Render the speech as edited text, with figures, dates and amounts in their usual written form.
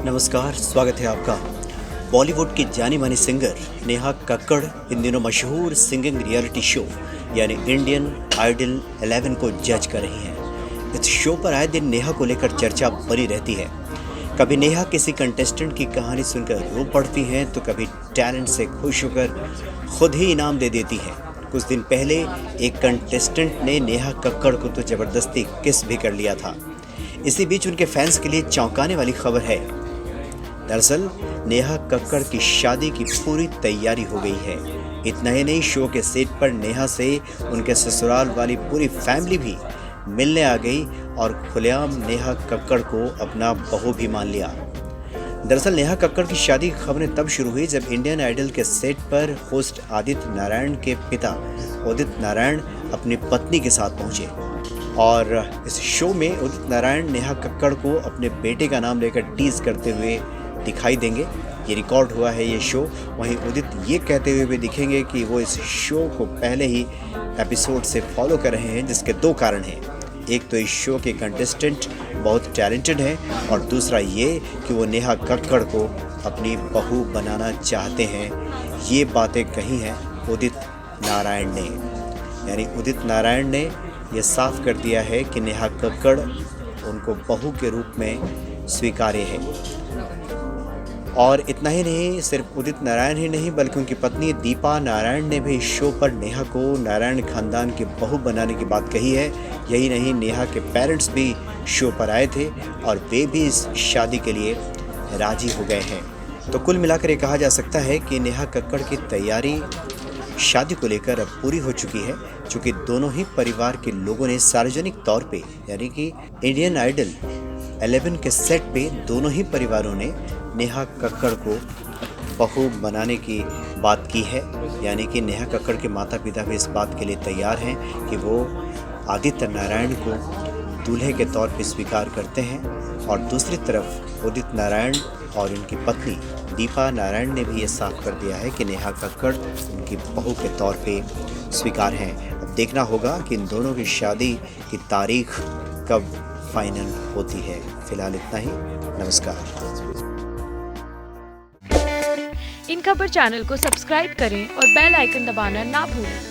नमस्कार, स्वागत है आपका। बॉलीवुड की जानी मानी सिंगर नेहा कक्कड़ इन दिनों मशहूर सिंगिंग रियलिटी शो यानी इंडियन आइडल 11 को जज कर रही हैं। इस शो पर आए दिन नेहा को लेकर चर्चा बनी रहती है। कभी नेहा किसी कंटेस्टेंट की कहानी सुनकर रो पड़ती हैं तो कभी टैलेंट से खुश होकर खुद ही इनाम दे देती हैं। कुछ दिन पहले एक कंटेस्टेंट ने नेहा कक्कड़ को तो ज़बरदस्ती किस भी कर लिया था। इसी बीच उनके फैंस के लिए चौंकाने वाली खबर है। दरअसल नेहा कक्कड़ की शादी की पूरी तैयारी हो गई है। इतना ही नहीं, शो के सेट पर नेहा से उनके ससुराल वाली पूरी फैमिली भी मिलने आ गई और खुलेआम नेहा कक्कड़ को अपना बहू भी मान लिया। दरअसल नेहा कक्कड़ की शादी की खबरें तब शुरू हुई जब इंडियन आइडल के सेट पर होस्ट आदित्य नारायण के पिता उदित नारायण अपनी पत्नी के साथ पहुंचे और इस शो में उदित नारायण नेहा कक्कड़ को अपने बेटे का नाम लेकर टीज करते हुए दिखाई देंगे। ये रिकॉर्ड हुआ है ये शो। वहीं उदित ये कहते हुए भी दिखेंगे कि वो इस शो को पहले ही एपिसोड से फॉलो कर रहे हैं, जिसके दो कारण हैं। एक तो इस शो के कंटेस्टेंट बहुत टैलेंटेड हैं और दूसरा ये कि वो नेहा कक्कड़ को अपनी बहू बनाना चाहते हैं। ये बातें कही हैं उदित नारायण ने, यानी उदित नारायण ने यह साफ कर दिया है कि नेहा कक्कड़ उनको बहू के रूप में स्वीकार्य है। और इतना ही नहीं, सिर्फ उदित नारायण ही नहीं बल्कि उनकी पत्नी दीपा नारायण ने भी शो पर नेहा को नारायण खानदान की बहू बनाने की बात कही है। यही नहीं, नेहा के पेरेंट्स भी शो पर आए थे और वे भी इस शादी के लिए राजी हो गए हैं। तो कुल मिलाकर ये कहा जा सकता है कि नेहा कक्कड़ की तैयारी शादी को लेकर अब पूरी हो चुकी है, चूँकि दोनों ही परिवार के लोगों ने सार्वजनिक तौर पे यानी कि इंडियन आइडल 11 के सेट पे दोनों ही परिवारों ने नेहा कक्कड़ को बहू बनाने की बात की है। यानी कि नेहा कक्कड़ के माता पिता भी इस बात के लिए तैयार हैं कि वो आदित्य नारायण को दूल्हे के तौर पे स्वीकार करते हैं। और दूसरी तरफ उदित नारायण और उनकी पत्नी दीपा नारायण ने भी ये साफ कर दिया है कि नेहा कक्कड़ उनकी बहू के तौर पे स्वीकार हैं। अब देखना होगा कि इन दोनों की शादी की तारीख कब फाइनल होती है। फिलहाल इतना ही। नमस्कार। इन खबर चैनल को सब्सक्राइब करें और बेल आइकन दबाना ना भूलें।